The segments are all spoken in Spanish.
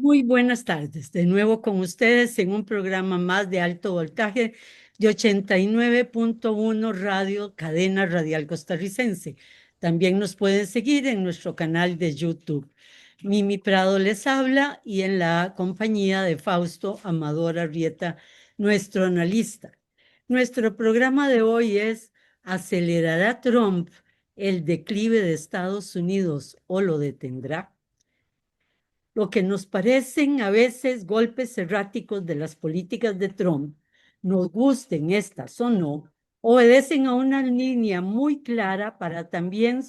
Muy buenas tardes, de nuevo con ustedes en un programa más de alto voltaje de 89.1 Radio, cadena radial costarricense. También nos pueden seguir en nuestro canal de YouTube. Mimi Prado les habla y en la compañía de Fausto Amador Arrieta, nuestro analista. Nuestro programa de hoy es ¿acelerará Trump el declive de Estados Unidos o lo detendrá? Lo que nos parecen a veces golpes erráticos de las políticas de Trump, nos gusten estas o no, obedecen a una línea muy clara para también,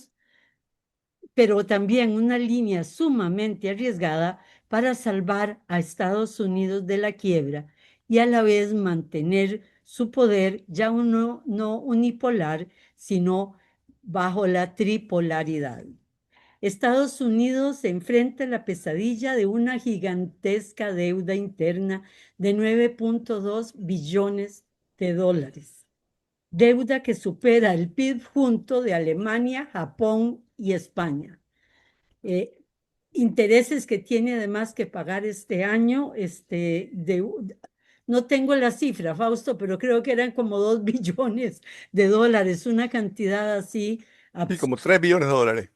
pero también una línea sumamente arriesgada para salvar a Estados Unidos de la quiebra y a la vez mantener su poder ya uno no unipolar, sino bajo la tripolaridad. Estados Unidos se enfrenta a la pesadilla de una gigantesca deuda interna de 9.2 billones de dólares. Deuda que supera el PIB junto de Alemania, Japón y España. Eh, Intereses que tiene además que pagar este año, no tengo la cifra, Fausto, pero creo que eran como 2 billones de dólares, una cantidad así Sí, absurda. como 3 billones de dólares,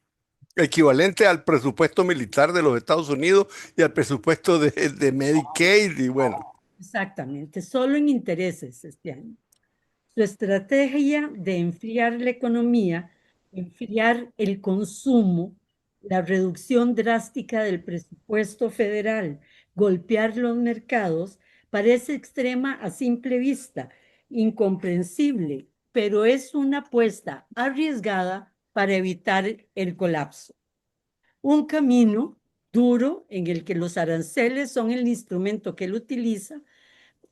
equivalente al presupuesto militar de los Estados Unidos y al presupuesto de Medicaid y bueno. Exactamente, solo en intereses este año. Su estrategia de enfriar la economía, enfriar el consumo, la reducción drástica del presupuesto federal, golpear los mercados, parece extrema a simple vista, incomprensible, pero es una apuesta arriesgada para evitar el colapso. Un camino duro en el que los aranceles son el instrumento que él utiliza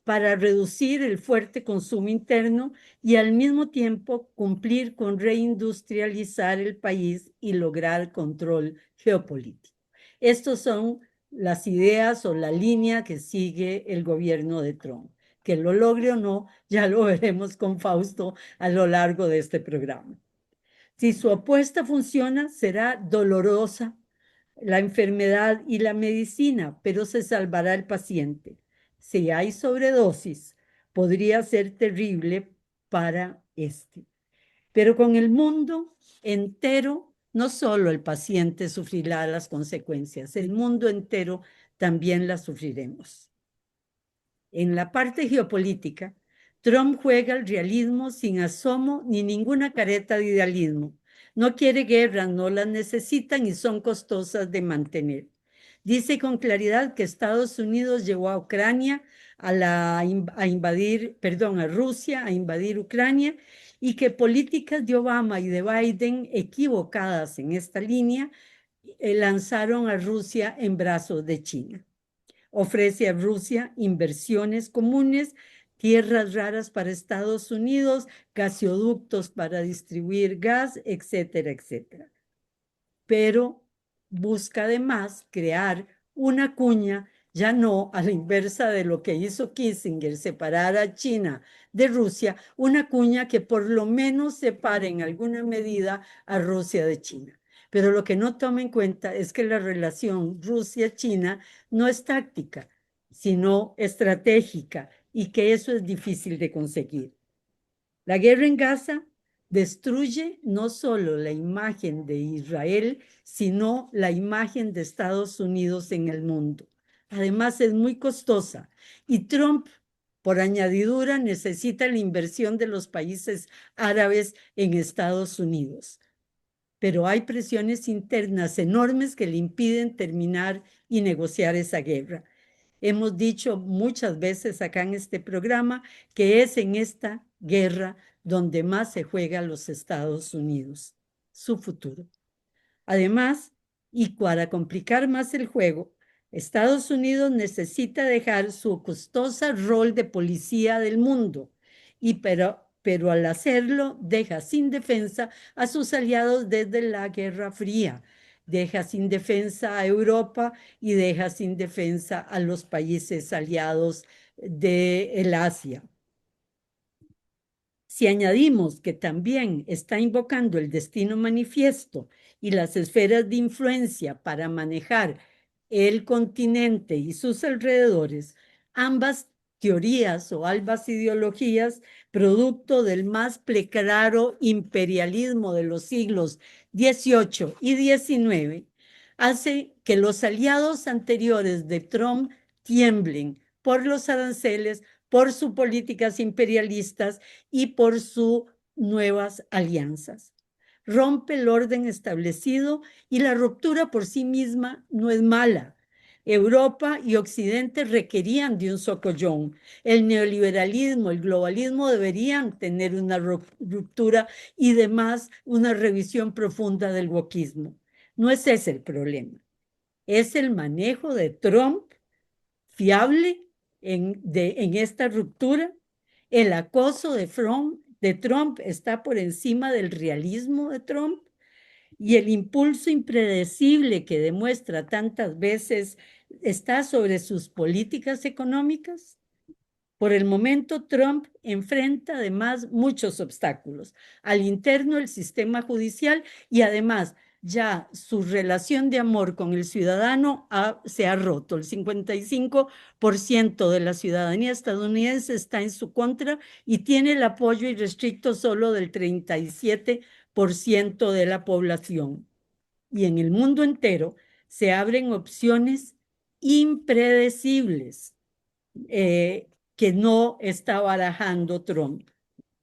para reducir el fuerte consumo interno y al mismo tiempo cumplir con reindustrializar el país y lograr control geopolítico. Estas son las ideas o la línea que sigue el gobierno de Trump. Que lo logre o no, ya lo veremos con Fausto a lo largo de este programa. Si su apuesta funciona, será dolorosa la enfermedad y la medicina, pero se salvará el paciente. Si hay sobredosis, podría ser terrible para este. Pero con el mundo entero, no solo el paciente sufrirá las consecuencias, el mundo entero también las sufriremos. En la parte geopolítica, Trump juega el realismo sin asomo ni ninguna careta de idealismo. No quiere guerras, no las necesitan y son costosas de mantener. Dice con claridad que Estados Unidos llevó a Ucrania a invadir, perdón, a Rusia a invadir Ucrania y que políticas de Obama y de Biden equivocadas en esta línea lanzaron a Rusia en brazos de China. Ofrece a Rusia inversiones comunes, tierras raras para Estados Unidos, gasoductos para distribuir gas, etcétera, etcétera. Pero busca además crear una cuña, ya no a la inversa de lo que hizo Kissinger, separar a China de Rusia, una cuña que por lo menos separe en alguna medida a Rusia de China. Pero lo que no toma en cuenta es que la relación Rusia-China no es táctica, sino estratégica y que eso es difícil de conseguir. La guerra en Gaza destruye no solo la imagen de Israel, sino la imagen de Estados Unidos en el mundo. Además, es muy costosa y Trump, por añadidura, necesita la inversión de los países árabes en Estados Unidos. Pero hay presiones internas enormes que le impiden terminar y negociar esa guerra. Hemos dicho muchas veces acá en este programa que es en esta guerra donde más se juega los Estados Unidos, su futuro. Además, y para complicar más el juego, Estados Unidos necesita dejar su costosa rol de policía del mundo, pero al hacerlo deja sin defensa a sus aliados desde la Guerra Fría, deja sin defensa a Europa y deja sin defensa a los países aliados del Asia. Si añadimos que también está invocando el destino manifiesto y las esferas de influencia para manejar el continente y sus alrededores, ambas teorías o ambas ideologías, producto del más preclaro imperialismo de los siglos XVIII y XIX, hace que los aliados anteriores de Trump tiemblen por los aranceles, por sus políticas imperialistas y por sus nuevas alianzas. Rompe el orden establecido y la ruptura por sí misma no es mala. Europa y Occidente requerían de un socollón. El neoliberalismo, el globalismo deberían tener una ruptura y además una revisión profunda del wokismo. No es ese el problema. Es el manejo de Trump fiable en esta ruptura. El acoso de Trump está por encima del realismo de Trump y el impulso impredecible que demuestra tantas veces está sobre sus políticas económicas. Por el momento, Trump enfrenta además muchos obstáculos al interno del sistema judicial y además ya su relación de amor con el ciudadano se ha roto. El 55% de la ciudadanía estadounidense está en su contra y tiene el apoyo irrestricto solo del 37% de la población. Y en el mundo entero se abren opciones impredecibles que no está barajando Trump.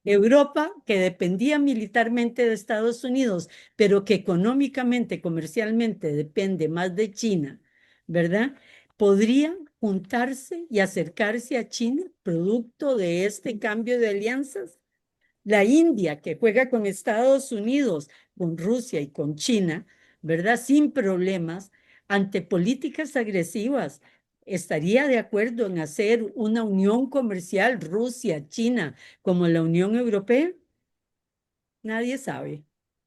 Europa, que dependía militarmente de Estados Unidos, pero que económicamente, comercialmente depende más de China, ¿verdad? Podría juntarse y acercarse a China producto de este cambio de alianzas. La India, que juega con Estados Unidos, con Rusia y con China, ¿verdad? Sin problemas, ante políticas agresivas, estaría de acuerdo en hacer una unión comercial Rusia-China como la Unión Europea. Nadie sabe.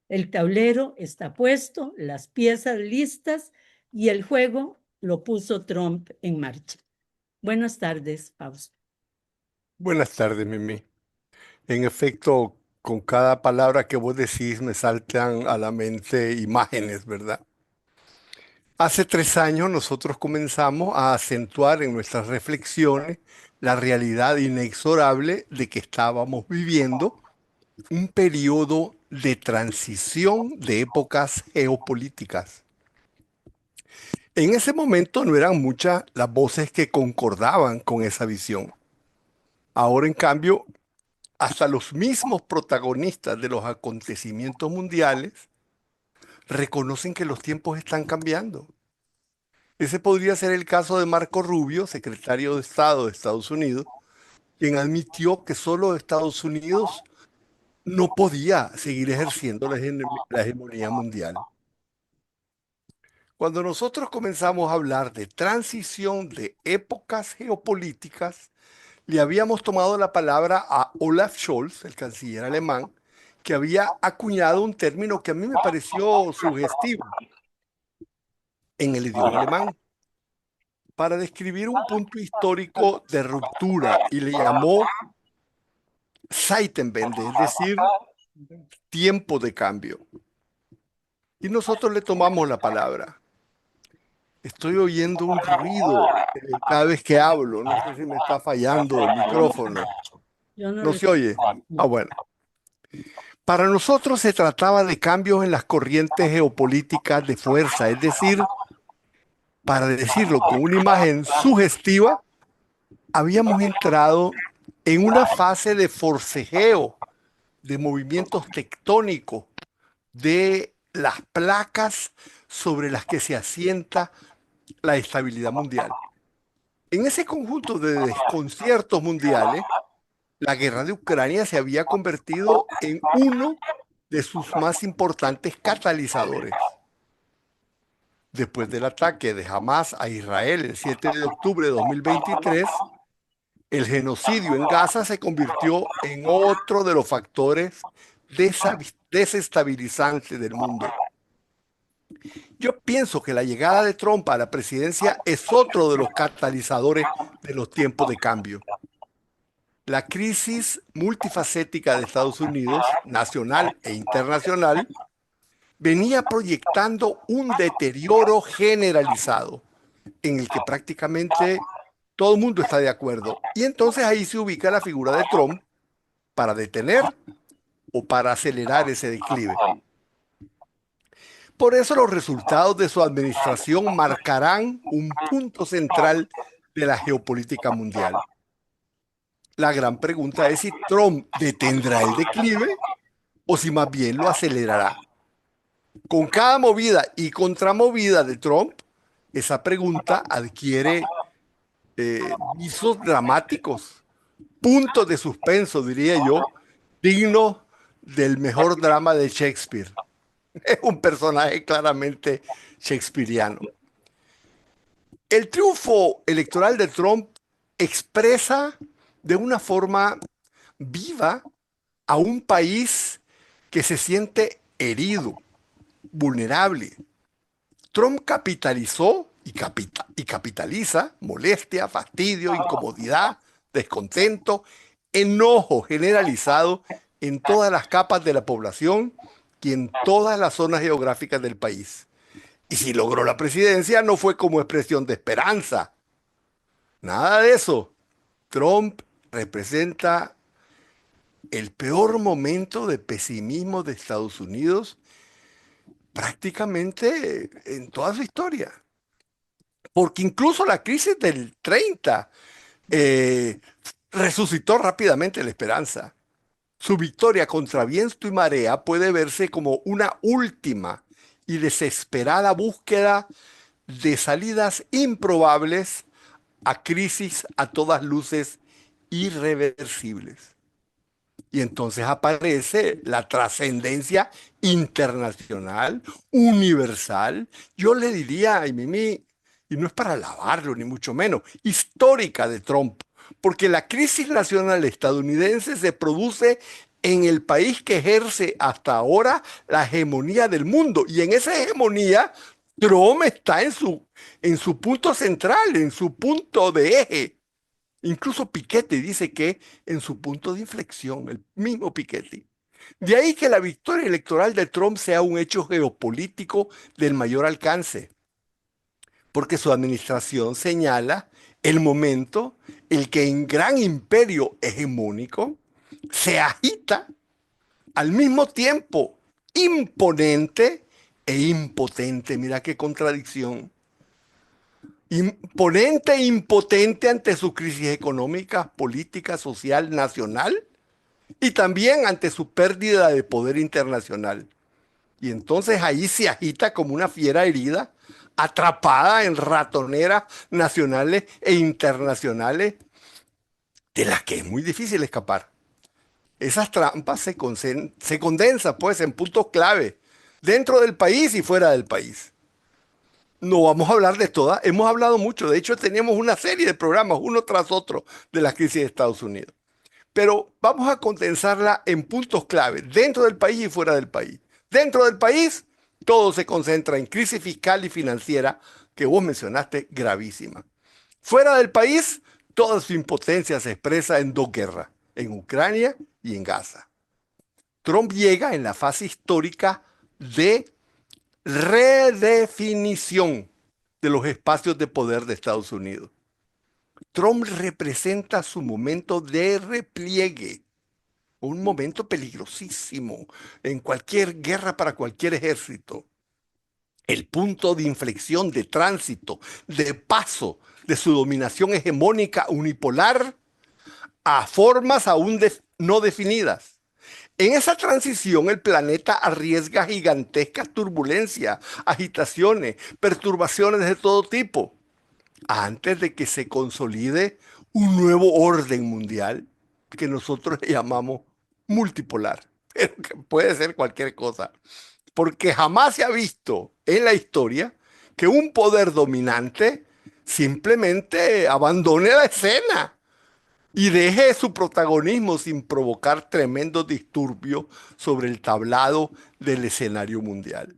El tablero está puesto, las piezas listas y el juego lo puso Trump en marcha. Buenas tardes, Fausto. Buenas tardes, Mimi. En efecto, con cada palabra que vos decís me saltan a la mente imágenes, ¿verdad? Hace 3 años nosotros comenzamos a acentuar en nuestras reflexiones la realidad inexorable de que estábamos viviendo un periodo de transición de épocas geopolíticas. En ese momento no eran muchas las voces que concordaban con esa visión. Ahora, en cambio, hasta los mismos protagonistas de los acontecimientos mundiales reconocen que los tiempos están cambiando. Ese podría ser el caso de Marco Rubio, secretario de Estado de Estados Unidos, quien admitió que solo Estados Unidos no podía seguir ejerciendo la hegemonía mundial. Cuando nosotros comenzamos a hablar de transición de épocas geopolíticas, le habíamos tomado la palabra a Olaf Scholz, el canciller alemán, que había acuñado un término que a mí me pareció sugestivo en el idioma alemán para describir un punto histórico de ruptura y le llamó Zeitenwende, es decir, tiempo de cambio. Y nosotros le tomamos la palabra. Estoy oyendo un ruido cada vez que hablo. No sé si me está fallando el micrófono. Yo no ¿No lo se oye? Ah, bueno. Para nosotros se trataba de cambios en las corrientes geopolíticas de fuerza, es decir, para decirlo con una imagen sugestiva, habíamos entrado en una fase de forcejeo, de movimientos tectónicos, de las placas sobre las que se asienta la estabilidad mundial. En ese conjunto de desconciertos mundiales, la guerra de Ucrania se había convertido en uno de sus más importantes catalizadores. Después del ataque de Hamas a Israel el 7 de octubre de 2023, el genocidio en Gaza se convirtió en otro de los factores desestabilizantes del mundo. Yo pienso que la llegada de Trump a la presidencia es otro de los catalizadores de los tiempos de cambio. La crisis multifacética de Estados Unidos, nacional e internacional, venía proyectando un deterioro generalizado en el que prácticamente todo el mundo está de acuerdo. Y entonces ahí se ubica la figura de Trump para detener o para acelerar ese declive. Por eso los resultados de su administración marcarán un punto central de la geopolítica mundial. La gran pregunta es si Trump detendrá el declive o si más bien lo acelerará. Con cada movida y contramovida de Trump, esa pregunta adquiere visos dramáticos, puntos de suspenso, diría yo, dignos del mejor drama de Shakespeare. Es un personaje claramente shakespeariano. El triunfo electoral de Trump expresa de una forma viva a un país que se siente herido, vulnerable. Trump capitalizó y capitaliza molestia, fastidio, incomodidad, descontento, enojo generalizado en todas las capas de la población y en todas las zonas geográficas del país. Y si logró la presidencia no fue como expresión de esperanza. Nada de eso. Trump representa el peor momento de pesimismo de Estados Unidos prácticamente en toda su historia. Porque incluso la crisis del 30 eh, resucitó rápidamente la esperanza. Su victoria contra viento y marea puede verse como una última y desesperada búsqueda de salidas improbables a crisis a todas luces irreversibles. Y entonces aparece la trascendencia internacional, universal, yo le diría, y Mimi, y no es para alabarlo ni mucho menos, histórica de Trump, porque la crisis nacional estadounidense se produce en el país que ejerce hasta ahora la hegemonía del mundo. Y en esa hegemonía, Trump está en su punto central, en su punto de eje. Incluso Piketty dice que en su punto de inflexión, el mismo Piketty. De ahí que la victoria electoral de Trump sea un hecho geopolítico del mayor alcance, porque su administración señala el momento en que en gran imperio hegemónico se agita al mismo tiempo imponente e impotente. Mira qué contradicción. Imponente e impotente ante su crisis económica, política, social, nacional y también ante su pérdida de poder internacional. Y entonces ahí se agita como una fiera herida, atrapada en ratoneras nacionales e internacionales, de las que es muy difícil escapar. Esas trampas se condensan pues en puntos clave, dentro del país y fuera del país. No vamos a hablar de todas, hemos hablado mucho, de hecho tenemos una serie de programas uno tras otro de la crisis de Estados Unidos. Pero vamos a condensarla en puntos clave, dentro del país y fuera del país. Dentro del país, todo se concentra en crisis fiscal y financiera, que vos mencionaste, gravísima. Fuera del país, toda su impotencia se expresa en dos guerras, en Ucrania y en Gaza. Trump llega en la fase histórica de redefinición de los espacios de poder de Estados Unidos. Trump representa su momento de repliegue, un momento peligrosísimo en cualquier guerra para cualquier ejército. El punto de inflexión, de tránsito, de paso de su dominación hegemónica unipolar a formas aún no definidas. En esa transición el planeta arriesga gigantescas turbulencias, agitaciones, perturbaciones de todo tipo, antes de que se consolide un nuevo orden mundial que nosotros le llamamos multipolar, pero que puede ser cualquier cosa, porque jamás se ha visto en la historia que un poder dominante simplemente abandone la escena y deje su protagonismo sin provocar tremendos disturbios sobre el tablado del escenario mundial.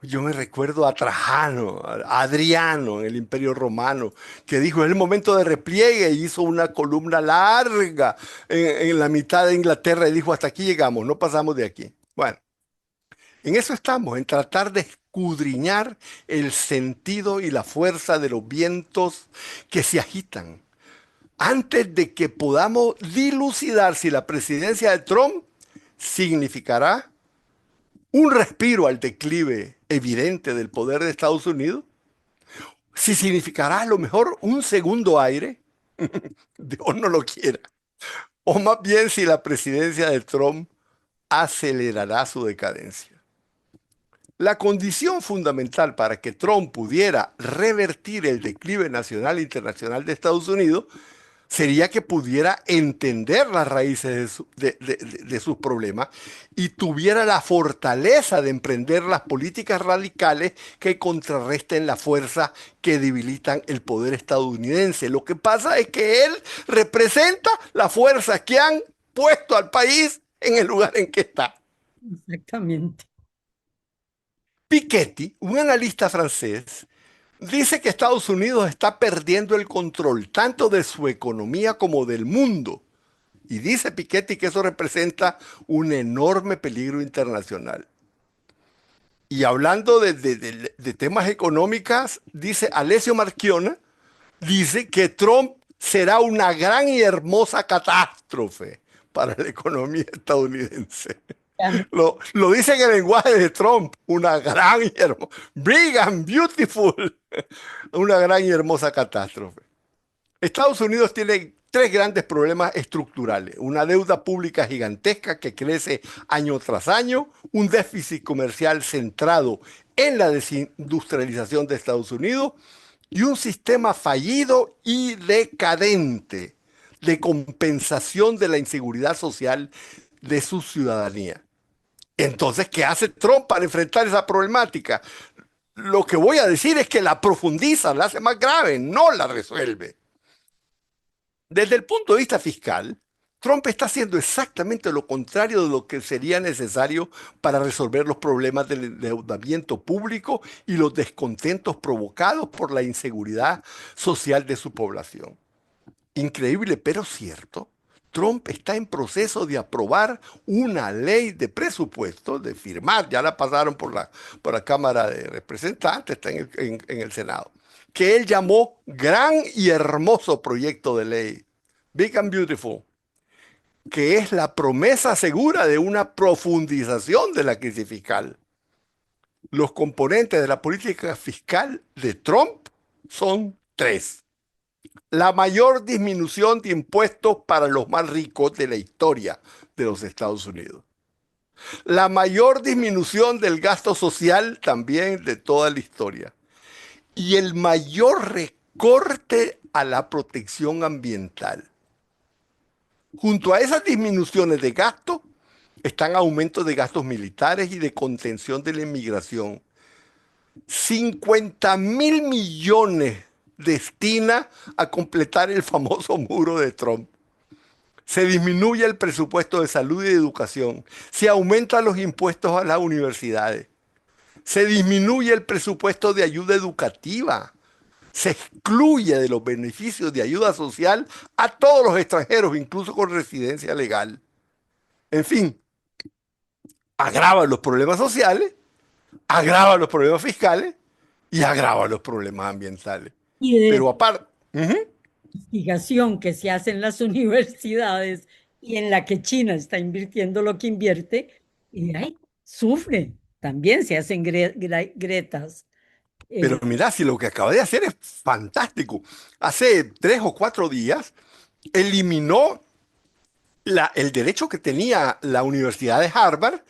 Yo me recuerdo a Trajano, a Adriano en el Imperio Romano, que dijo, es el momento de repliegue y hizo una columna larga en la mitad de Inglaterra y dijo, hasta aquí llegamos, no pasamos de aquí. Bueno, en eso estamos, en tratar de escudriñar el sentido y la fuerza de los vientos que se agitan antes de que podamos dilucidar si la presidencia de Trump significará un respiro al declive evidente del poder de Estados Unidos, si significará a lo mejor un segundo aire, Dios no lo quiera, o más bien si la presidencia de Trump acelerará su decadencia. La condición fundamental para que Trump pudiera revertir el declive nacional e internacional de Estados Unidos sería que pudiera entender las raíces de sus problemas y tuviera la fortaleza de emprender las políticas radicales que contrarresten la fuerza que debilitan el poder estadounidense. Lo que pasa es que él representa las fuerzas que han puesto al país en el lugar en que está. Exactamente. Piketty, un analista francés, dice que Estados Unidos está perdiendo el control tanto de su economía como del mundo. Y dice Piketty que eso representa un enorme peligro internacional. Y hablando de temas económicos, dice Alessio Marchiona, dice que Trump será una gran y hermosa catástrofe para la economía estadounidense. Lo dice en el lenguaje de Trump, una gran y hermosa, big and beautiful, una gran y hermosa catástrofe. Estados Unidos tiene tres grandes problemas estructurales: una deuda pública gigantesca que crece año tras año, un déficit comercial centrado en la desindustrialización de Estados Unidos y un sistema fallido y decadente de compensación de la inseguridad social de su ciudadanía. Entonces, ¿qué hace Trump para enfrentar esa problemática? Lo que voy a decir es que la profundiza, la hace más grave, no la resuelve. Desde el punto de vista fiscal, Trump está haciendo exactamente lo contrario de lo que sería necesario para resolver los problemas del endeudamiento público y los descontentos provocados por la inseguridad social de su población. Increíble, pero cierto. Trump está en proceso de aprobar una ley de presupuesto, de firmar, ya la pasaron por la Cámara de Representantes, está en el Senado, que él llamó gran y hermoso proyecto de ley, Big and Beautiful, que es la promesa segura de una profundización de la crisis fiscal. Los componentes de la política fiscal de Trump son tres: la mayor disminución de impuestos para los más ricos de la historia de los Estados Unidos, la mayor disminución del gasto social también de toda la historia y el mayor recorte a la protección ambiental. Junto a esas disminuciones de gasto están aumentos de gastos militares y de contención de la inmigración. 50.000 millones destina a completar el famoso muro de Trump. Se disminuye el presupuesto de salud y de educación. Se aumentan los impuestos a las universidades. Se disminuye el presupuesto de ayuda educativa. Se excluye de los beneficios de ayuda social a todos los extranjeros, incluso con residencia legal. En fin, agrava los problemas sociales, agrava los problemas fiscales y agrava los problemas ambientales. Y de Pero aparte, investigación que se hace en las universidades y en la que China está invirtiendo lo que invierte, y ahí sufre. También se hacen gretas. pero Eh, mira, si lo que acaba de hacer es fantástico. Hace 3 o 4 días eliminó el derecho que tenía la Universidad de Harvard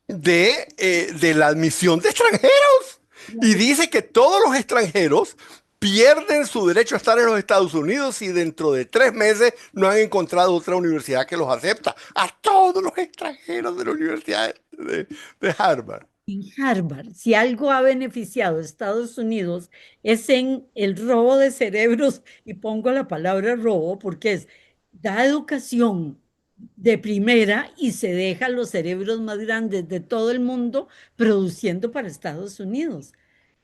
de la admisión de extranjeros. Y dice que todos los extranjeros pierden su derecho a estar en los Estados Unidos si dentro de 3 meses no han encontrado otra universidad que los acepta. A todos los extranjeros de la Universidad de Harvard. En Harvard, si algo ha beneficiado a Estados Unidos es en el robo de cerebros, y pongo la palabra robo porque da educación de primera y se deja los cerebros más grandes de todo el mundo produciendo para Estados Unidos.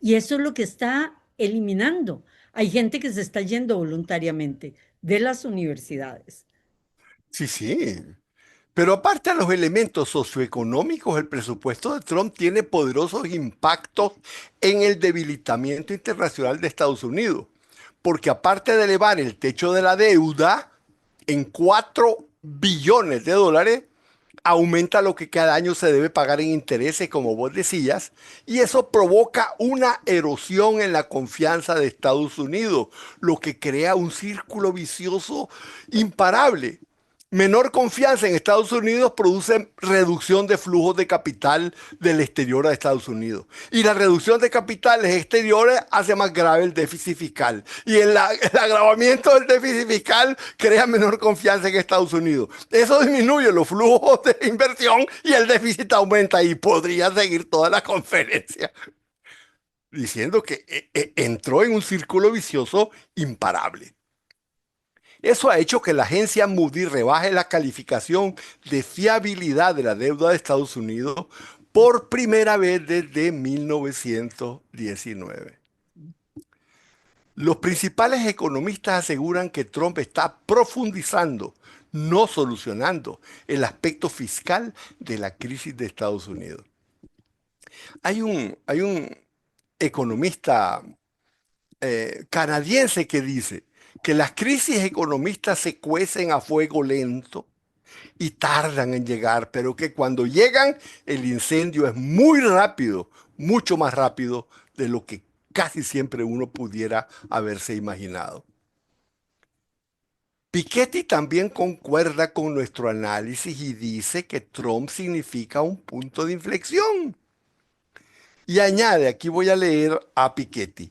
Y eso es lo que está eliminando. Hay gente que se está yendo voluntariamente de las universidades. Sí, sí. Pero aparte de los elementos socioeconómicos, el presupuesto de Trump tiene poderosos impactos en el debilitamiento internacional de Estados Unidos, porque aparte de elevar el techo de la deuda en 4 billones de dólares, aumenta lo que cada año se debe pagar en intereses, como vos decías, y eso provoca una erosión en la confianza de Estados Unidos, lo que crea un círculo vicioso imparable. Menor confianza en Estados Unidos produce reducción de flujos de capital del exterior a Estados Unidos. Y la reducción de capitales exteriores hace más grave el déficit fiscal. Y el agravamiento del déficit fiscal crea menor confianza en Estados Unidos. Eso disminuye los flujos de inversión y el déficit aumenta. Y podría seguir toda la conferencia diciendo que entró en un círculo vicioso imparable. Eso ha hecho que la agencia Moody rebaje la calificación de fiabilidad de la deuda de Estados Unidos por primera vez desde 1919. Los principales economistas aseguran que Trump está profundizando, no solucionando, el aspecto fiscal de la crisis de Estados Unidos. Hay un economista canadiense que dice que las crisis economistas se cuecen a fuego lento y tardan en llegar, pero que cuando llegan el incendio es muy rápido, mucho más rápido de lo que casi siempre uno pudiera haberse imaginado. Piketty también concuerda con nuestro análisis y dice que Trump significa un punto de inflexión. Y añade, aquí voy a leer a Piketty.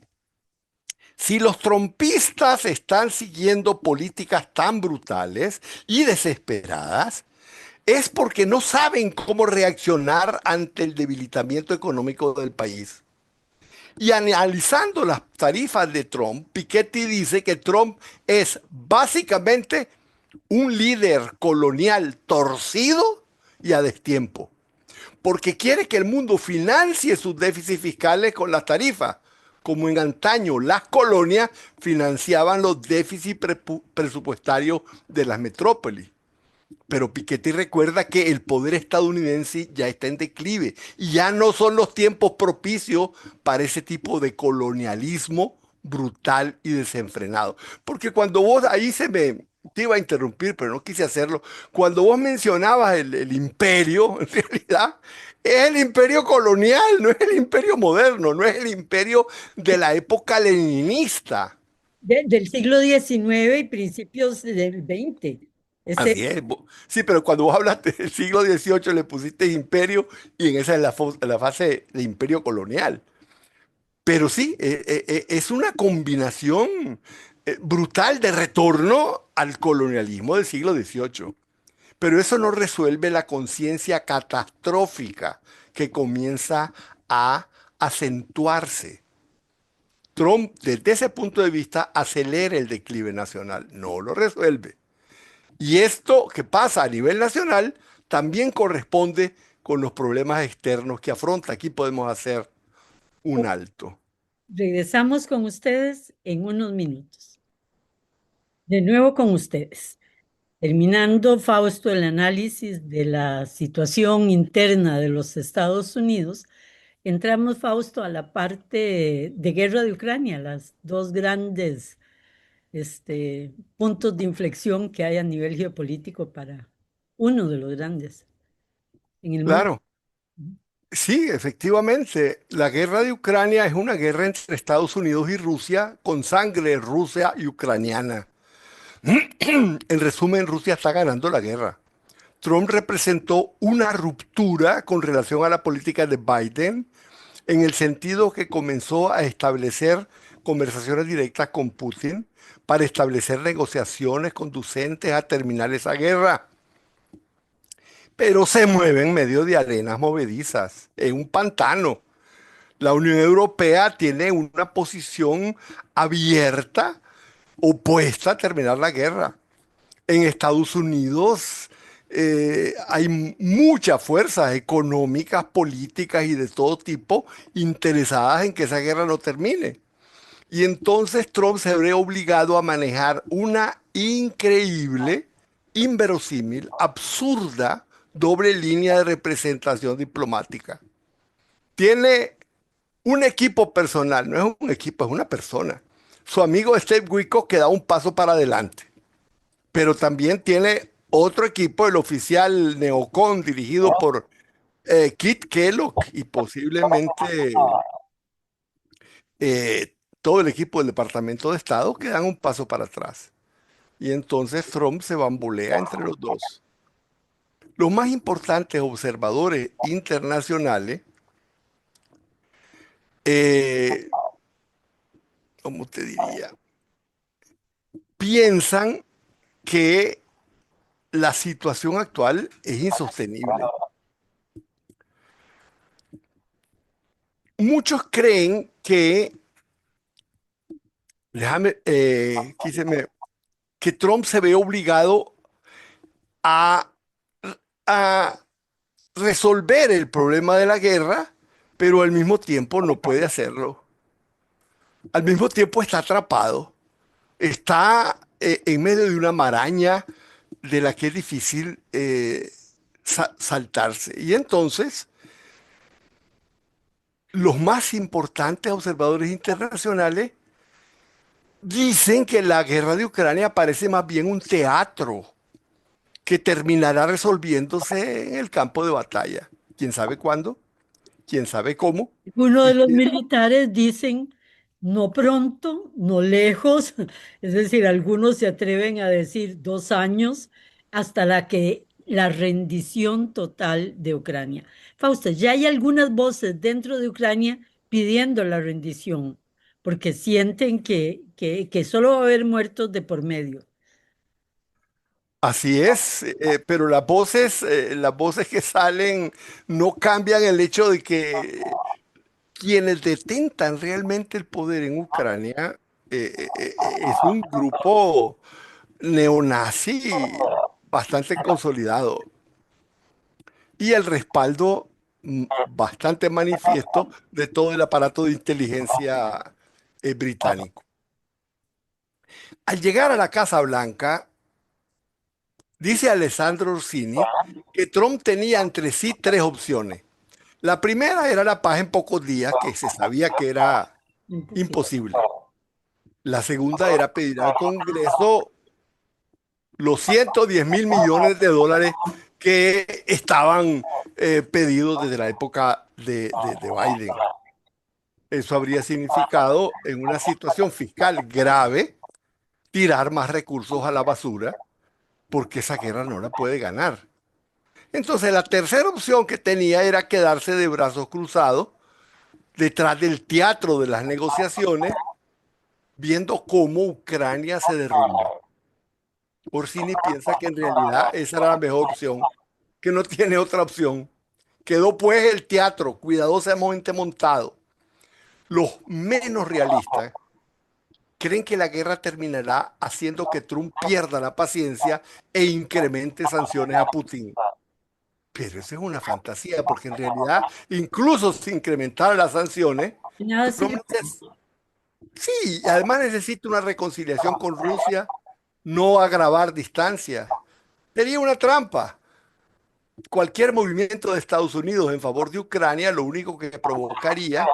Si los trompistas están siguiendo políticas tan brutales y desesperadas, es porque no saben cómo reaccionar ante el debilitamiento económico del país. Y analizando las tarifas de Trump, Piketty dice que Trump es básicamente un líder colonial torcido y a destiempo, porque quiere que el mundo financie sus déficits fiscales con las tarifas, como en antaño las colonias financiaban los déficits presupuestarios de las metrópolis. Pero Piketty recuerda que el poder estadounidense ya está en declive y ya no son los tiempos propicios para ese tipo de colonialismo brutal y desenfrenado. Porque cuando vos, ahí te iba a interrumpir, pero no quise hacerlo, cuando vos mencionabas el imperio, en realidad es el imperio colonial, no es el imperio moderno, no es el imperio de la época leninista. Del siglo XIX y principios del XX. Ese, Así es. Sí, pero cuando vos hablaste del siglo XVIII le pusiste imperio y en esa es la fase de imperio colonial. Pero sí, es una combinación brutal de retorno al colonialismo del siglo XVIII. Pero eso no resuelve la conciencia catastrófica que comienza a acentuarse. Trump, desde ese punto de vista, acelera el declive nacional, no lo resuelve. Y esto que pasa a nivel nacional también corresponde con los problemas externos que afronta. Aquí podemos hacer un alto. regresamos con ustedes en unos minutos. De nuevo con ustedes. Terminando, Fausto, el análisis de la situación interna de los Estados Unidos, entramos, Fausto, a la parte de guerra de Ucrania, las dos grandes puntos de inflexión que hay a nivel geopolítico para uno de los grandes en el mundo. Claro, sí, efectivamente, la guerra de Ucrania es una guerra entre Estados Unidos y Rusia con sangre rusa y ucraniana. En resumen, Rusia está ganando la guerra. Trump representó una ruptura con relación a la política de Biden en el sentido que comenzó a establecer conversaciones directas con Putin para establecer negociaciones conducentes a terminar esa guerra. Pero se mueve en medio de arenas movedizas, en un pantano. La Unión Europea tiene una posición abierta, opuesta a terminar la guerra. En Estados Unidos hay muchas fuerzas económicas, políticas y de todo tipo interesadas en que esa guerra no termine. Y entonces Trump se ve obligado a manejar una increíble inverosímil, absurda doble línea de representación diplomática. Tiene un equipo personal, no es un equipo, es una persona. Su amigo Steve Witkoff que da un paso para adelante, pero también tiene otro equipo, el oficial neocon, dirigido por Kit Kellogg y posiblemente todo el equipo del Departamento de Estado, que dan un paso para atrás. Y entonces Trump se bambolea entre los dos. Los más importantes observadores internacionales, eh, ¿cómo te diría? Piensan que la situación actual es insostenible. Muchos creen que, que Trump se ve obligado a, a resolver el problema de la guerra, pero al mismo tiempo no puede hacerlo. Al mismo tiempo está atrapado, está en medio de una maraña de la que es difícil saltarse. Y entonces, los más importantes observadores internacionales dicen que la guerra de Ucrania parece más bien un teatro que terminará resolviéndose en el campo de batalla. ¿Quién sabe cuándo? ¿Quién sabe cómo? Uno de Y los militares dicen, no pronto, no lejos, es decir, algunos se atreven a decir 2 años hasta la rendición total de Ucrania. Fausto, ya hay algunas voces dentro de Ucrania pidiendo la rendición, porque sienten que solo va a haber muertos de por medio. así es, pero las voces que salen no cambian el hecho de que quienes detentan realmente el poder en Ucrania es un grupo neonazi bastante consolidado y el respaldo bastante manifiesto de todo el aparato de inteligencia británico. Al llegar a la Casa Blanca, dice Alessandro Orsini que Trump tenía entre sí tres opciones. La primera era la paz en pocos días, que se sabía que era Imposible. imposible. La segunda era pedir al Congreso los 110.000 millones de dólares que estaban pedidos desde la época de Biden. Eso habría significado, en una situación fiscal grave, tirar más recursos a la basura, porque esa guerra no la puede ganar. Entonces, la tercera opción que tenía era quedarse de brazos cruzados detrás del teatro de las negociaciones, viendo cómo Ucrania se derrumba. Orsini piensa que en realidad esa era la mejor opción, que no tiene otra opción. Quedó pues el teatro cuidadosamente montado. Los menos realistas creen que la guerra terminará haciendo que Trump pierda la paciencia e incremente sanciones a Putin. Pero eso es una fantasía, porque en realidad, incluso si incrementara las sanciones, Nada Trump sirve. sí, además necesita una reconciliación con Rusia, no agravar distancias. Sería una trampa. Cualquier movimiento de Estados Unidos en favor de Ucrania lo único que provocaría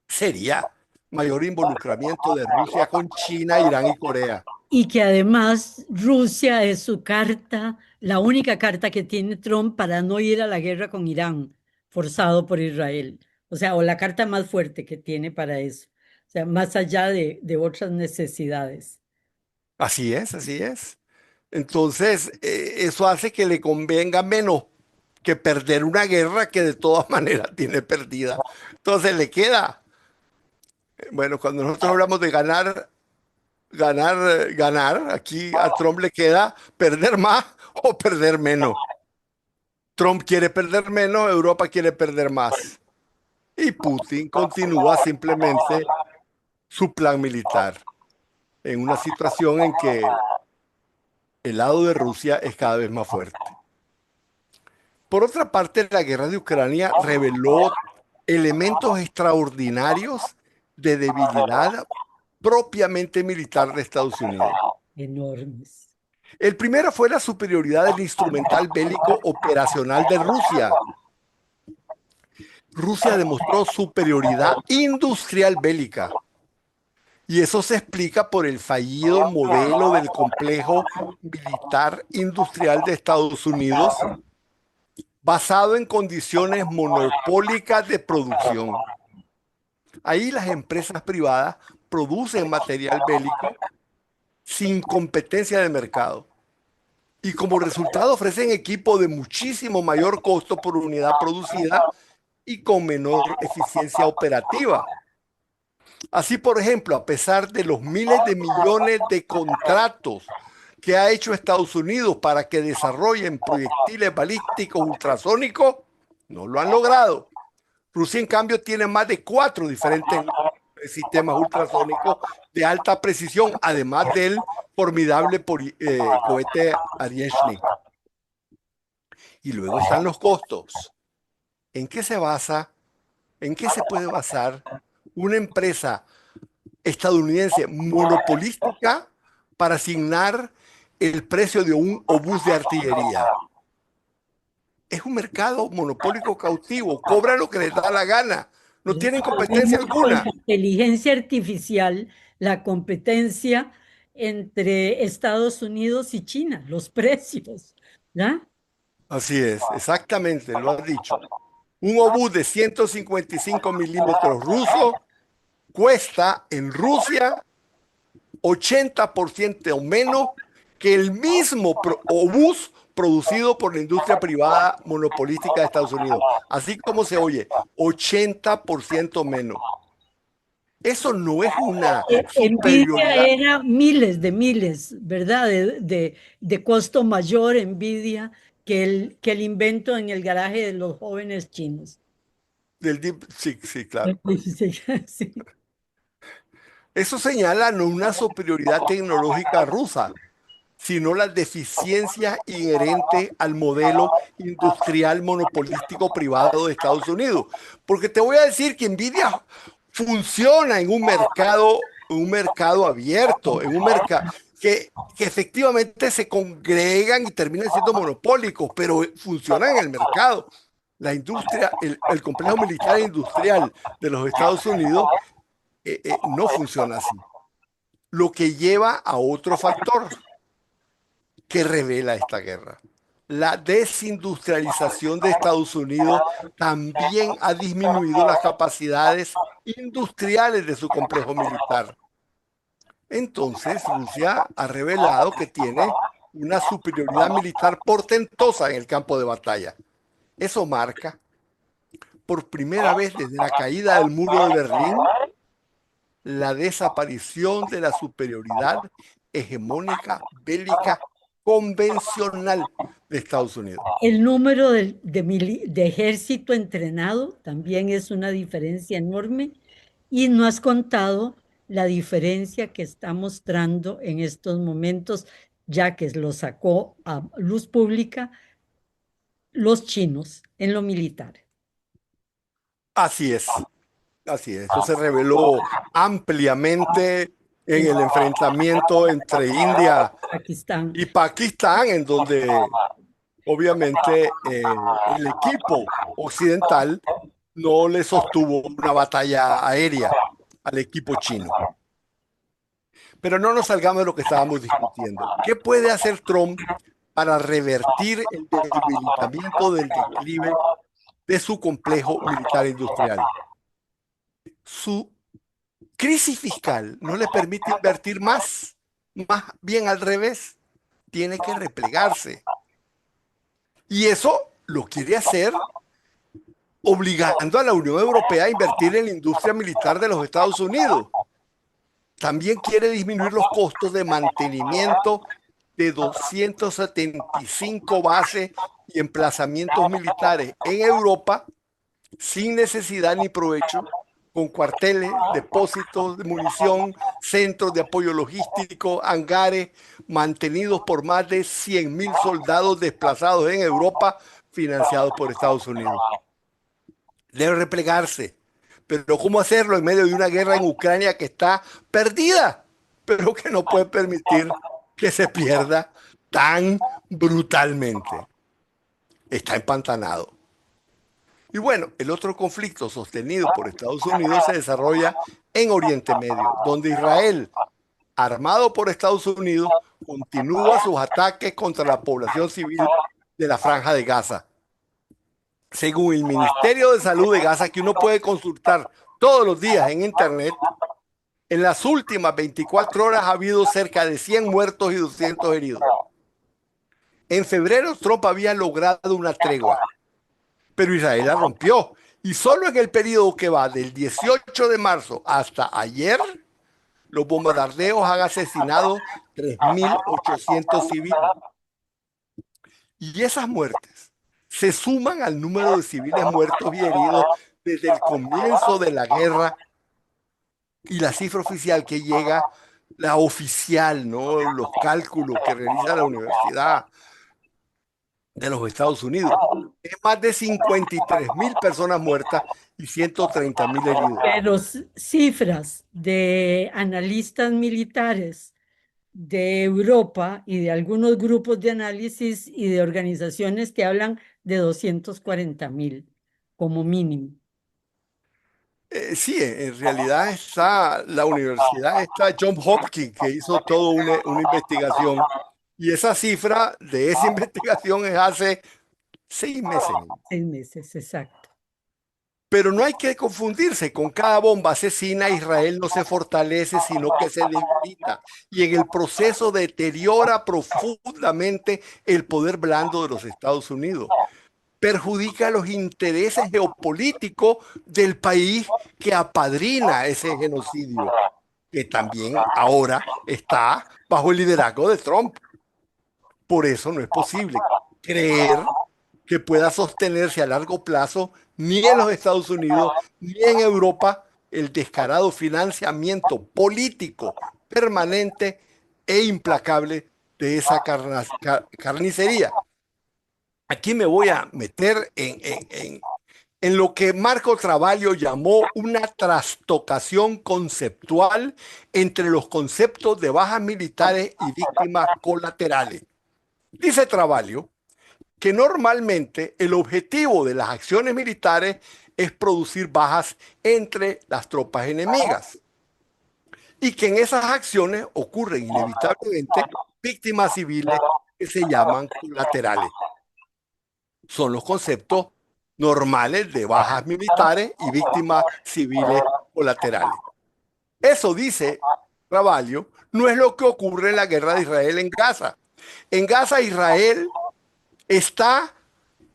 sería mayor involucramiento de Rusia con China, Irán y Corea. Y que además Rusia es su carta, la única carta que tiene Trump para no ir a la guerra con Irán, forzado por Israel. O sea, o la carta más fuerte que tiene para eso. O sea, más allá de otras necesidades. Así es, así es. Entonces, eso hace que le convenga menos que perder una guerra que de todas maneras tiene perdida. Entonces le queda, bueno, cuando nosotros hablamos de ganar, ganar, aquí a Trump le queda perder más o perder menos. Trump quiere perder menos, Europa quiere perder más. Y Putin continúa simplemente su plan militar en una situación en que el lado de Rusia es cada vez más fuerte. Por otra parte, la guerra de Ucrania reveló elementos extraordinarios de debilidad propiamente militar de Estados Unidos. Enormes. El primero fue la superioridad del instrumental bélico operacional de Rusia. Rusia demostró superioridad industrial bélica. Y eso se explica por el fallido modelo del complejo militar industrial de Estados Unidos, basado en condiciones monopólicas de producción. Ahí las empresas privadas producen material bélico sin competencia de mercado y como resultado ofrecen equipo de muchísimo mayor costo por unidad producida y con menor eficiencia operativa. Así, por ejemplo, a pesar de los miles de millones de contratos que ha hecho Estados Unidos para que desarrollen proyectiles balísticos ultrasónicos, no lo han logrado. Rusia, en cambio, tiene más de 4 diferentes sistemas ultrasónicos de alta precisión, además del formidable cohete Aryashnik. Y luego están los costos. ¿En qué se basa? ¿En qué se puede basar una empresa estadounidense monopolística para asignar el precio de un obús de artillería? Es un mercado monopólico cautivo, cobra lo que les da la gana, no tienen competencia Con la alguna. inteligencia artificial, la competencia entre Estados Unidos y China, los precios, ¿ya? Así es, exactamente, lo has dicho. Un obús de 155 milímetros ruso cuesta en Rusia 80% o menos que el mismo obús producido por la industria privada monopolística de Estados Unidos. Así como se oye, 80% menos. Eso no es una Nvidia superioridad era miles, ¿verdad? De costo mayor Nvidia que el invento en el garaje de los jóvenes chinos. del deep. Sí, sí, claro. Sí, sí. Eso señala no una superioridad tecnológica rusa, sino las deficiencias inherentes al modelo industrial monopolístico privado de Estados Unidos. Porque te voy a decir que Nvidia funciona en un mercado abierto, en un mercado que efectivamente se congregan y terminan siendo monopólicos, pero funcionan en el mercado. La industria, el complejo militar e industrial de los Estados Unidos no funciona así. Lo que lleva a otro factor que revela esta guerra. La desindustrialización de Estados Unidos también ha disminuido las capacidades industriales de su complejo militar. Entonces, Rusia ha revelado que tiene una superioridad militar portentosa en el campo de batalla. Eso marca, por primera vez desde la caída del muro de Berlín, la desaparición de la superioridad hegemónica bélica convencional de Estados Unidos. El número de ejército entrenado también es una diferencia enorme y no has contado la diferencia que está mostrando en estos momentos, ya que lo sacó a luz pública los chinos en lo militar. Así es, así es. Eso se reveló ampliamente en el enfrentamiento entre India Pakistán. y Pakistán, en donde obviamente el equipo occidental no le sostuvo una batalla aérea al equipo chino. Pero no nos salgamos de lo que estábamos discutiendo. ¿Qué puede hacer Trump para revertir el debilitamiento del declive de su complejo militar industrial? Su crisis fiscal no le permite invertir más bien al revés, tiene que replegarse. Y eso lo quiere hacer obligando a la Unión Europea a invertir en la industria militar de los Estados Unidos. También quiere disminuir los costos de mantenimiento de 275 bases y emplazamientos militares en Europa sin necesidad ni provecho, con cuarteles, depósitos de munición, centros de apoyo logístico, hangares, mantenidos por más de 100.000 soldados desplazados en Europa, financiados por Estados Unidos. Debe replegarse. Pero ¿cómo hacerlo en medio de una guerra en Ucrania que está perdida, pero que no puede permitir que se pierda tan brutalmente. Está empantanado. Y bueno, el otro conflicto sostenido por Estados Unidos se desarrolla en Oriente Medio, donde Israel, armado por Estados Unidos, continúa sus ataques contra la población civil de la Franja de Gaza. Según el Ministerio de Salud de Gaza, que uno puede consultar todos los días en Internet, en las últimas 24 horas ha habido cerca de 100 muertos y 200 heridos. En febrero, Trump había logrado una tregua, pero Israel la rompió. Y solo en el periodo que va del 18 de marzo hasta ayer, los bombardeos han asesinado 3.800 civiles. Y esas muertes se suman al número de civiles muertos y heridos desde el comienzo de la guerra y la cifra oficial que llega, la oficial, ¿no? Los cálculos que realiza la Universidad de los Estados Unidos, es más de 53.000 personas muertas y 130.000 heridos. Pero cifras de analistas militares de Europa y de algunos grupos de análisis y de organizaciones que hablan de 240.000 como mínimo. Sí, en realidad está la universidad, está John Hopkins, que hizo toda una investigación, y esa cifra de esa investigación es hace 6 meses. 6 meses, exacto. Pero no hay que confundirse, con cada bomba asesina Israel no se fortalece, sino que se debilita, y en el proceso deteriora profundamente el poder blando de los Estados Unidos, perjudica los intereses geopolíticos del país que apadrina ese genocidio, que también ahora está bajo el liderazgo de Trump. Por eso no es posible creer que pueda sostenerse a largo plazo ni en los Estados Unidos ni en Europa el descarado financiamiento político permanente e implacable de esa carnicería. Aquí me voy a meter en lo que Marco Travaglio llamó una trastocación conceptual entre los conceptos de bajas militares y víctimas colaterales. Dice Travaglio que normalmente el objetivo de las acciones militares es producir bajas entre las tropas enemigas y que en esas acciones ocurren inevitablemente víctimas civiles que se llaman colaterales. Son los conceptos normales de bajas militares y víctimas civiles colaterales. Eso dice Travaglio, no es lo que ocurre en la guerra de Israel en Gaza. En Gaza, Israel está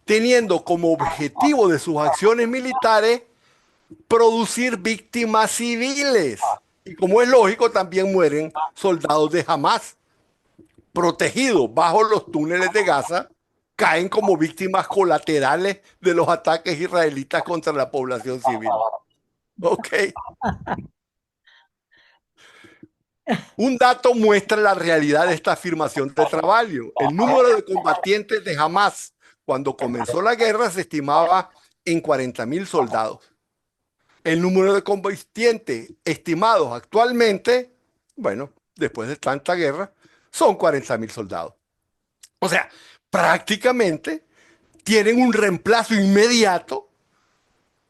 teniendo como objetivo de sus acciones militares producir víctimas civiles. Y como es lógico, también mueren soldados de Hamas, protegidos bajo los túneles de Gaza, caen como víctimas colaterales de los ataques israelitas contra la población civil. Ok. Un dato muestra la realidad de esta afirmación de Travaglio. El número de combatientes de Hamas cuando comenzó la guerra se estimaba en 40.000 soldados. El número de combatientes estimados actualmente, bueno, después de tanta guerra, son 40.000 soldados. O sea, prácticamente tienen un reemplazo inmediato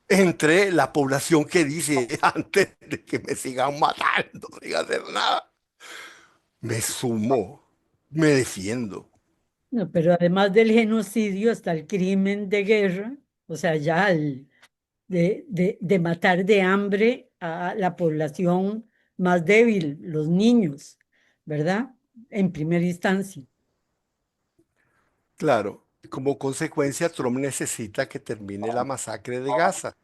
entre la población que dice antes de que me sigan matando, sin hacer nada. Me sumo, me defiendo. No, pero además del genocidio está el crimen de guerra, o sea, ya de matar de hambre a la población más débil, los niños, ¿verdad? En primera instancia. Claro, como consecuencia, Trump necesita que termine la masacre de Gaza.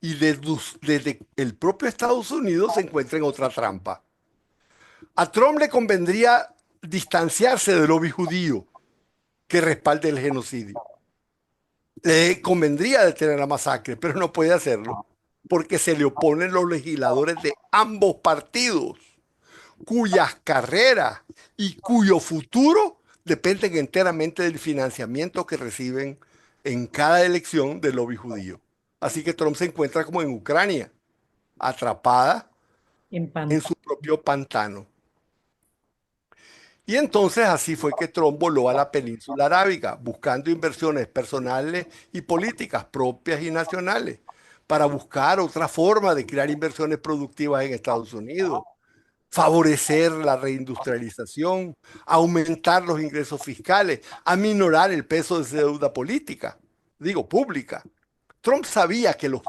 Y desde el propio Estados Unidos se encuentra en otra trampa. A Trump le convendría distanciarse del lobby judío que respalde el genocidio. Le convendría detener la masacre, pero no puede hacerlo porque se le oponen los legisladores de ambos partidos, cuyas carreras y cuyo futuro dependen enteramente del financiamiento que reciben en cada elección del lobby judío. Así que Trump se encuentra como en Ucrania, atrapada En en Pampa. su propio pantano. Y entonces así fue que Trump voló a la península arábiga, buscando inversiones personales y políticas propias y nacionales, para buscar otra forma de crear inversiones productivas en Estados Unidos, favorecer la reindustrialización, aumentar los ingresos fiscales, aminorar el peso de su deuda política, digo, pública. Trump sabía que los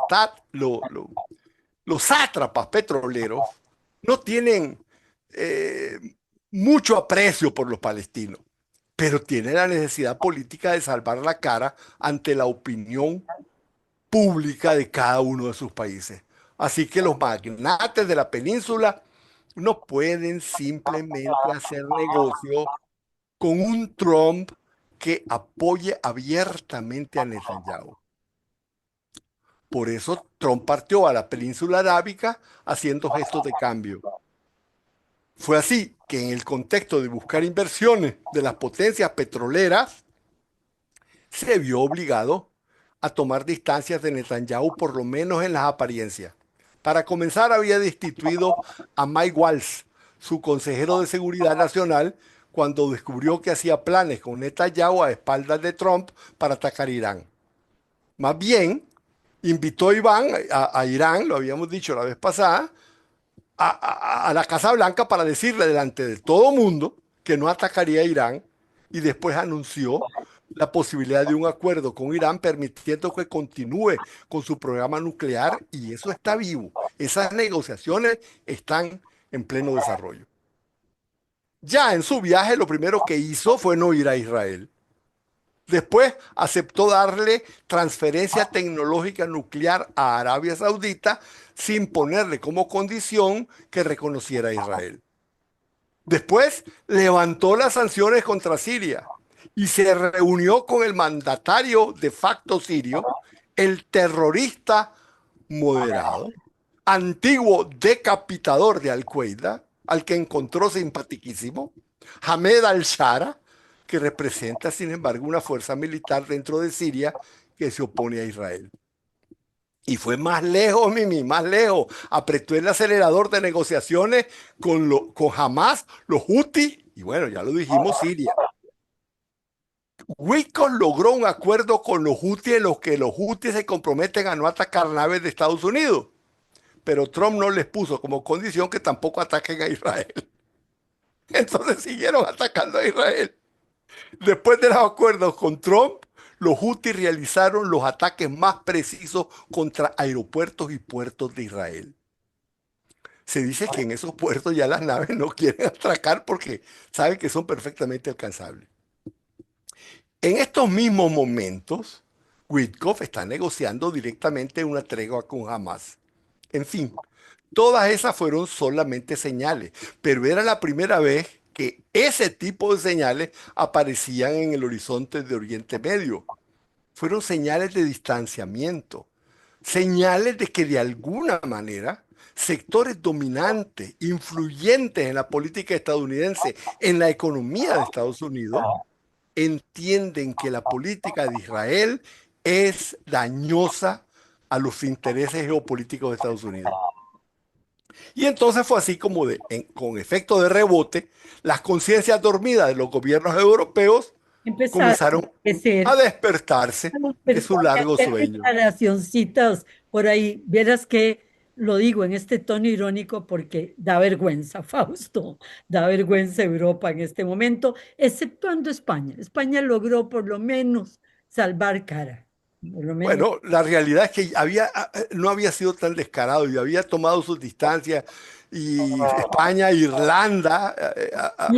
sátrapas petroleros no tienen eh, mucho aprecio por los palestinos, pero tienen la necesidad política de salvar la cara ante la opinión pública de cada uno de sus países. Así que los magnates de la península no pueden simplemente hacer negocio con un Trump que apoye abiertamente a Netanyahu. Por eso Trump partió a la península arábica haciendo gestos de cambio. Fue así que en el contexto de buscar inversiones de las potencias petroleras, se vio obligado a tomar distancias de Netanyahu, por lo menos en las apariencias. Para comenzar, había destituido a Mike Waltz, su consejero de Seguridad Nacional, cuando descubrió que hacía planes con Netanyahu a espaldas de Trump para atacar Irán. Más bien, invitó a Irán, lo habíamos dicho la vez pasada, a la Casa Blanca para decirle delante de todo mundo que no atacaría a Irán, y después anunció la posibilidad de un acuerdo con Irán permitiendo que continúe con su programa nuclear, y eso está vivo. Esas negociaciones están en pleno desarrollo. Ya en su viaje lo primero que hizo fue no ir a Israel. Después aceptó darle transferencia tecnológica nuclear a Arabia Saudita sin ponerle como condición que reconociera a Israel. Después levantó las sanciones contra Siria y se reunió con el mandatario de facto sirio, el terrorista moderado, antiguo decapitador de Al-Qaeda, al que encontró simpaticísimo, Hamed al-Shara, que representa, sin embargo, una fuerza militar dentro de Siria que se opone a Israel. Y fue más lejos, Mimi, más lejos. Apretó el acelerador de negociaciones con Hamas, los Houthis, y bueno, ya lo dijimos, Siria. Wicos logró un acuerdo con los Houthis en los que los Houthis se comprometen a no atacar naves de Estados Unidos, pero Trump no les puso como condición que tampoco ataquen a Israel. Entonces siguieron atacando a Israel. Después de los acuerdos con Trump, los Houthis realizaron los ataques más precisos contra aeropuertos y puertos de Israel. Se dice que en esos puertos ya las naves no quieren atracar porque saben que son perfectamente alcanzables. En estos mismos momentos, Witkoff está negociando directamente una tregua con Hamas. En fin, todas esas fueron solamente señales, pero era la primera vez que ese tipo de señales aparecían en el horizonte de Oriente Medio. Fueron señales de distanciamiento, señales de que de alguna manera sectores dominantes, influyentes en la política estadounidense, en la economía de Estados Unidos, entienden que la política de Israel es dañosa a los intereses geopolíticos de Estados Unidos. Y entonces fue así como con efecto de rebote, las conciencias dormidas de los gobiernos europeos Empezaron comenzaron a a ser, despertarse de su largo sueño. declaracioncitas por ahí. Vieras que lo digo en este tono irónico porque da vergüenza, Fausto, da vergüenza Europa en este momento, exceptuando España. España logró por lo menos salvar cara, por lo menos. Bueno, la realidad es que no había sido tan descarado y había tomado sus distancias, y España e Irlanda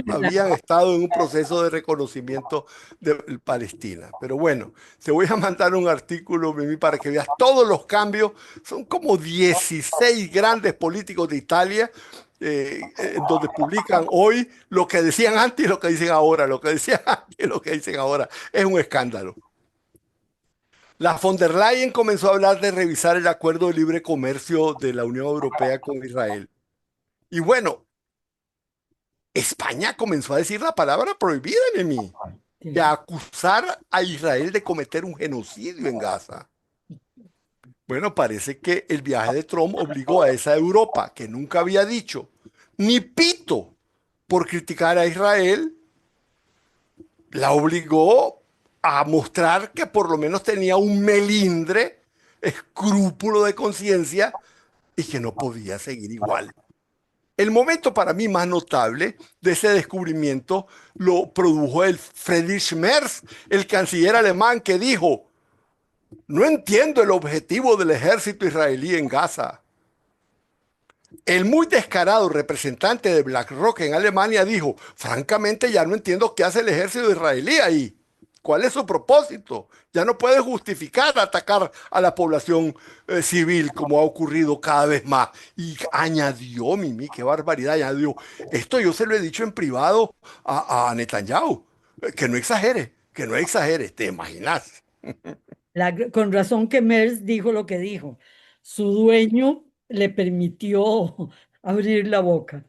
habían estado en un proceso de reconocimiento de Palestina. Pero bueno, te voy a mandar un artículo, Mimi, para que veas todos los cambios. Son como 16 grandes políticos de Italia, en donde publican hoy lo que decían antes y lo que dicen ahora. Lo que decían antes y lo que dicen ahora. Es un escándalo. La von der Leyen comenzó a hablar de revisar el acuerdo de libre comercio de la Unión Europea con Israel. Y bueno, España comenzó a decir la palabra prohibida, Mimi, de Sí. acusar a Israel de cometer un genocidio en Gaza. Bueno, parece que el viaje de Trump obligó a esa Europa, que nunca había dicho ni pito por criticar a Israel, la obligó a mostrar que por lo menos tenía un melindre, escrúpulo de conciencia y que no podía seguir igual. El momento para mí más notable de ese descubrimiento lo produjo el Friedrich Merz, el canciller alemán, que dijo: no entiendo el objetivo del ejército israelí en Gaza. El muy descarado representante de BlackRock en Alemania dijo: francamente ya no entiendo qué hace el ejército israelí ahí. ¿Cuál es su propósito? Ya no puede justificar atacar a la población civil como ha ocurrido cada vez más. Y añadió, Mimi, qué barbaridad, añadió: esto yo se lo he dicho en privado a Netanyahu, que no exagere, ¿te imaginas? Con razón que Merz dijo lo que dijo. Su dueño le permitió abrir la boca.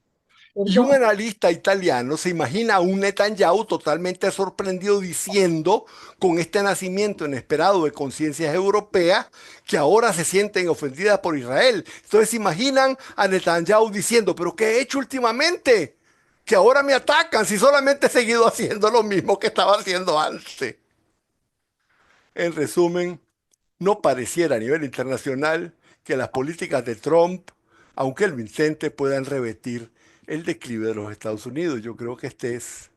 Y Perdón, un analista italiano se imagina a un Netanyahu totalmente sorprendido diciendo, con este nacimiento inesperado de conciencias europeas, que ahora se sienten ofendidas por Israel. Entonces se imaginan a Netanyahu diciendo: ¿pero qué he hecho últimamente? Que ahora me atacan si solamente he seguido haciendo lo mismo que estaba haciendo antes. En resumen, no pareciera a nivel internacional que las políticas de Trump, aunque él lo intente, puedan revertir el declive de los Estados Unidos. Yo creo que este es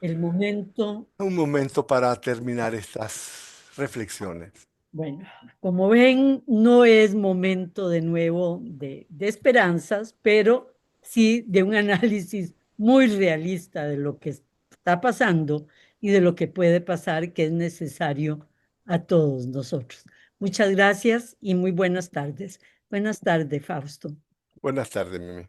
el momento. un momento para terminar estas reflexiones. Bueno, como ven, no es momento de nuevo de esperanzas, pero sí de un análisis muy realista de lo que está pasando y de lo que puede pasar, que es necesario a todos nosotros. Muchas gracias y muy buenas tardes. Buenas tardes, Fausto. Buenas tardes, Mimi.